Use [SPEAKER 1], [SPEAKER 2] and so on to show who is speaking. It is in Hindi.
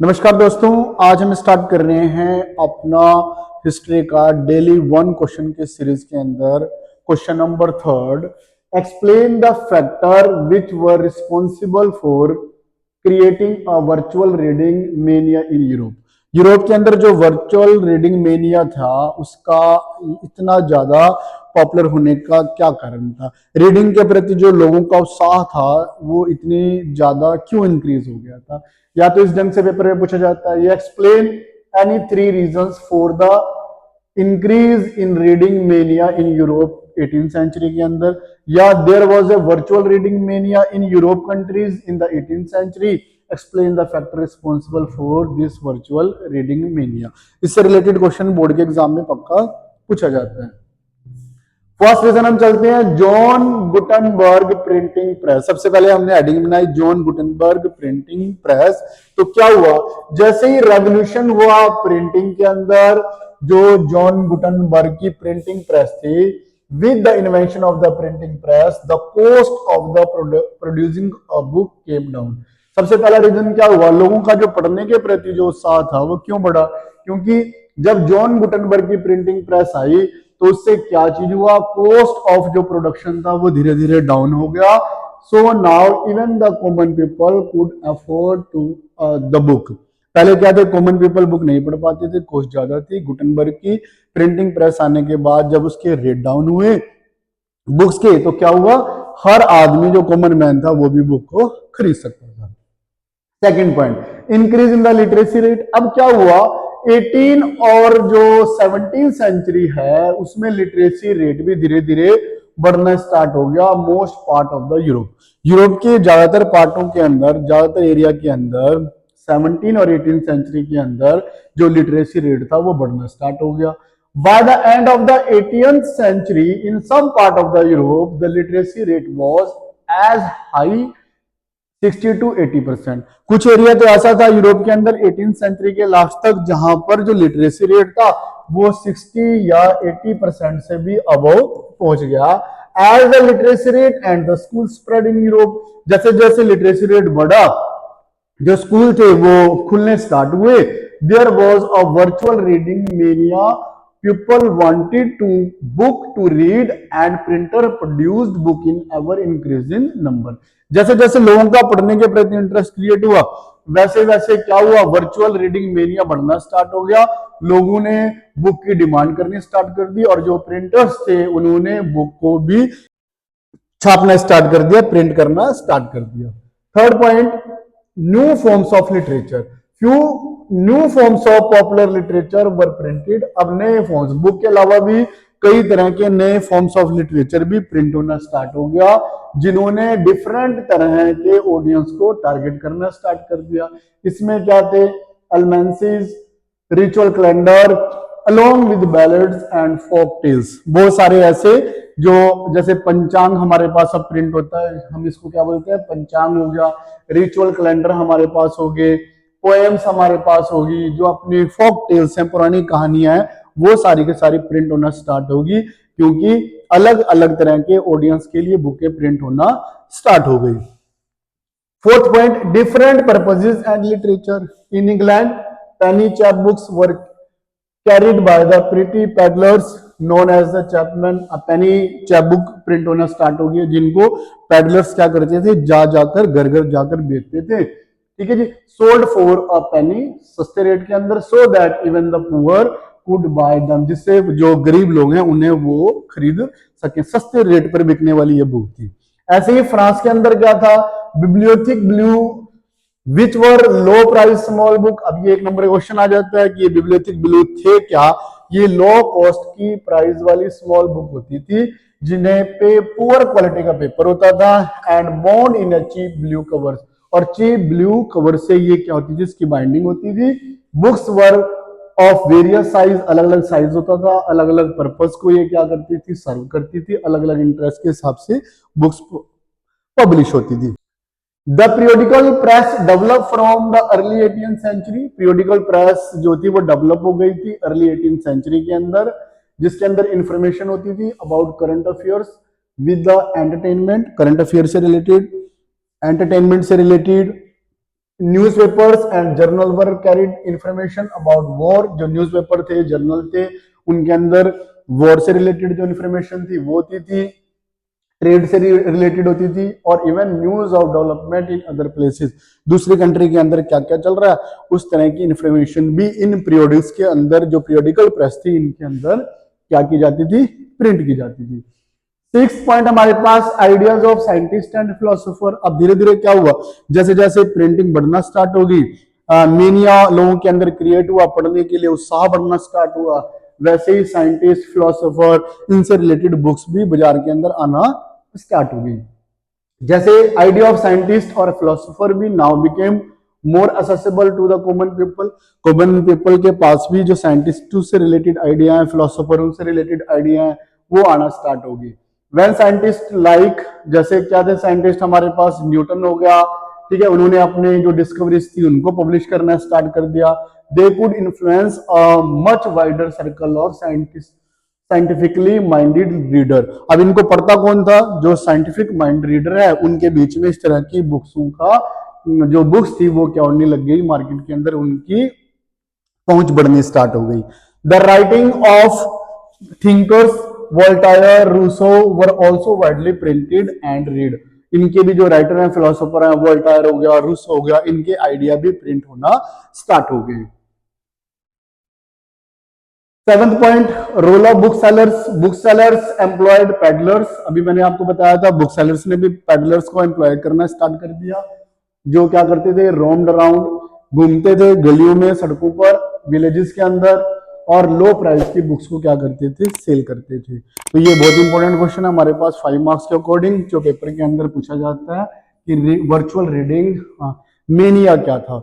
[SPEAKER 1] नमस्कार दोस्तों, आज हम स्टार्ट कर रहे हैं अपना हिस्ट्री का डेली वन क्वेश्चन के सीरीज के अंदर question number third. Explain the factor which were responsible for creating a virtual reading mania in Europe. Europe के अंदर जो वर्चुअल रीडिंग मेनिया था उसका इतना ज्यादा पॉपुलर होने का क्या कारण था? रीडिंग के प्रति जो लोगों का उत्साह था वो इतनी ज्यादा क्यों इंक्रीज हो गया था? या तो इस ढंग से पेपर में पूछा जाता है, ये explain any three reasons for the increase in reading mania in Europe 18th century के अंदर, या there was a virtual reading mania in Europe countries in the 18th century. Explain the factor responsible for this virtual reading mania. इससे रिलेटेड क्वेश्चन बोर्ड के एग्जाम में पक्का पूछा जाता है। फर्स्ट रीजन हम चलते हैं, जॉन गुटनबर्ग प्रिंटिंग प्रेस। सबसे पहले हमने हेडिंग बनाई जॉन गुटनबर्ग प्रिंटिंग प्रेस। तो क्या हुआ, जैसे ही रेवोल्यूशन हुआ प्रिंटिंग के अंदर, जो जॉन गुटनबर्ग की प्रिंटिंग प्रेस थी, with the invention of the printing press the cost of the producing a book came down. सबसे पहला रीजन क्या हुआ, लोगों का जो पढ़ने के प्रति जो उत्साह था वो क्यों बढ़ा? क्योंकि जब जॉन गुटनबर्ग की प्रिंटिंग प्रेस आई तो उससे क्या चीज हुआ, कॉस्ट ऑफ जो प्रोडक्शन था वो धीरे धीरे डाउन हो गया। So now even the common people could afford to the book. पहले क्या थे, कॉमन पीपल बुक नहीं पढ़ पाते थे, कॉस्ट ज्यादा थी। गुटनबर्ग की प्रिंटिंग प्रेस आने के बाद जब उसके रेट डाउन हुए बुक्स के, तो क्या हुआ, हर आदमी जो कॉमन मैन था वो भी बुक को खरीद सकता था। Second point, increase in the literacy rate. अब क्या हुआ, 18 और जो 17th सेंचुरी है उसमें लिटरेसी रेट भी धीरे धीरे बढ़ना स्टार्ट हो गया। Most part of the Europe के ज्यादातर पार्टों के अंदर, ज्यादातर एरिया के अंदर 17 और 18th सेंचुरी के अंदर जो लिटरेसी रेट था वो बढ़ना स्टार्ट हो गया। By the end of the 18th century, in some part of the Europe, the literacy rate was as high 60 to 80%। कुछ एरिया तो ऐसा था यूरोप के अंदर 18th सेंचुरी के लास्ट तक जहां पर जो लिटरेसी रेट था वो 60 या 80% से भी अबव पहुंच गया। As the literacy rate and the school spread in Europe, जैसे जैसे लिटरेसी रेट बढ़ा, जो स्कूल थे वो खुलने स्टार्ट हुए, there was a virtual reading mania. People wanted to book to read and printer produced book in ever increasing number। जैसे जैसे लोगों का पढ़ने के प्रति इंटरेस्ट क्रिएट हुआ वैसे वैसे क्या हुआ, वर्चुअल रीडिंग मेनिया बढ़ना स्टार्ट हो गया। लोगों ने बुक की डिमांड करनी स्टार्ट कर दी और जो प्रिंटर्स थे उन्होंने बुक को भी छापना स्टार्ट कर दिया, प्रिंट करना स्टार्ट कर दिया। Third point, new forms of literature. Few new forms of popular literature were printed. अब नए फॉर्म्स, बुक के अलावा भी कई तरह के नए फॉर्म्स ऑफ लिटरेचर भी प्रिंट होना स्टार्ट हो गया, जिन्होंने डिफरेंट तरह के ऑडियंस को टारगेट करना स्टार्ट कर दिया। इसमें क्या थे, almanacs, ritual calendar along with ballads and folk tales. बहुत सारे ऐसे जो, जैसे पंचांग हमारे पास अब प्रिंट होता है, हम इसको क्या बोलते हैं, पंचांग हो गया। रिचुअल कैलेंडर हमारे पास हो गए, पोएम्स हमारे पास होगी, जो अपनी फोक टेल्स हैं, पुरानी कहानियां हैं, वो सारी के सारी प्रिंट होना स्टार्ट होगी, क्योंकि अलग अलग तरह के ऑडियंस के लिए बुकें प्रिंट होना स्टार्ट हो गई। Fourth point, different purposes and literature. In England penny chapbooks were carried by the pretty pedlars known as the chapmen. Penny chapbook print होना स्टार्ट हो गई, जिनको पैडलर्स क्या करते थे, जा जाकर घर घर जाकर बेचते थे। ठीक है जी, सोल्ड फॉर अ पेनी, सस्ते रेट के अंदर, so that even the poor could bye them, जिससे जो गरीब लोग हैं उन्हें वो खरीद सके। सस्ते रेट पर बिकने वाली ये बुक थी। ऐसे ही फ्रांस के अंदर क्या था, Bibliotheque Bleue which were low price small book. अब ये एक नंबर क्वेश्चन आ जाता है कि ये बिब्लियोथेक ब्लू थे क्या, ये लो कॉस्ट की प्राइस वाली स्मॉल बुक होती थी, जिन्हें पे पुअर क्वालिटी का पेपर होता था, and bound in a cheap blue cover. और चीप ब्लू कवर से ये क्या होती थी, इसकी बाइंडिंग होती थी। Books were of various size, अलग अलग साइज होता था, अलग अलग पर्पस को ये क्या करती थी, सर्व करती थी, अलग अलग इंटरेस्ट के हिसाब से बुक्स पब्लिश होती थी। The periodical press develop from the early 18th century. Periodical press जो थी वो डेवलप हो गई थी अर्ली 18th सेंचुरी के अंदर, जिसके अंदर इंफॉर्मेशन होती थी about current affairs with the entertainment, current affair से रिलेटेड, एंटरटेनमेंट से related, newspapers and journal were carried information about war. जो न्यूज़पेपर थे, जर्नल थे, उनके अंदर वॉर से रिलेटेड जो इन्फॉर्मेशन थी वो होती थी, ट्रेड से रिलेटेड होती थी, और even news of development in other places, दूसरी कंट्री के अंदर क्या क्या चल रहा है उस तरह की इंफॉर्मेशन भी इन पीरियोडिक्स के अंदर, जो पीरियोडिकल प्रेस थी, इनके अंदर क्या की जाती थी, प्रिंट की जाती थी। 6 पॉइंट हमारे पास ideas of scientist and philosopher. अब धीरे धीरे क्या हुआ, जैसे जैसे प्रिंटिंग बढ़ना स्टार्ट होगी, मेनिया लोगों के अंदर क्रिएट हुआ, पढ़ने के लिए उत्साह बढ़ना स्टार्ट हुआ, वैसे ही साइंटिस्ट, फिलोसोफर, इनसे रिलेटेड बुक्स भी बाजार के अंदर आना स्टार्ट हो गई। जैसे आइडिया ऑफ साइंटिस्ट और फिलोसोफर भी now became more accessible to the common people. Common people के पास भी जो साइंटिस्ट से रिलेटेड आइडिया है, फिलोसोफर से रिलेटेड आइडिया है, वो आना स्टार्ट होगी। वेन साइंटिस्ट लाइक, जैसे क्या थे साइंटिस्ट हमारे पास, न्यूटन हो गया, ठीक है, उन्होंने अपने जो डिस्कवरीज थी उनको पब्लिश करना स्टार्ट कर दिया। They could influence a much wider circle of scientist, scientifically minded reader. अब इनको पढ़ता कौन था, जो साइंटिफिक माइंड रीडर है, उनके बीच में इस तरह की बुक्सों का जो बुक्स थी वो क्या होने लग गई, मार्केट के अंदर उनकी पहुंच बढ़नी स्टार्ट हो गई। The writing of thinkers Voltaire, Rousseau were also widely printed and read. इनके भी जो राइटर हैं, फिलोसोफर हैं, वोल्टायर हो गया, रूसो हो गया, इनके आइडिया भी प्रिंट होना स्टार्ट हो गए। 7th point, role of booksellers. Booksellers employed pedlars. अभी मैंने आपको बताया था बुक सेलर्स ने भी पेडलर्स को एम्प्लॉय करना स्टार्ट कर दिया, जो क्या करते थे, रोम्ड अराउंड, घूमते थे गलियों में, सड़कों पर, विलेजेस के अंदर, और लो प्राइस की बुक्स को क्या करते थे, सेल करते थे। तो ये बहुत इंपॉर्टेंट क्वेश्चन है हमारे पास 5 मार्क्स के अकॉर्डिंग, जो पेपर के अंदर पूछा जाता है कि वर्चुअल रीडिंग मेनिया क्या था।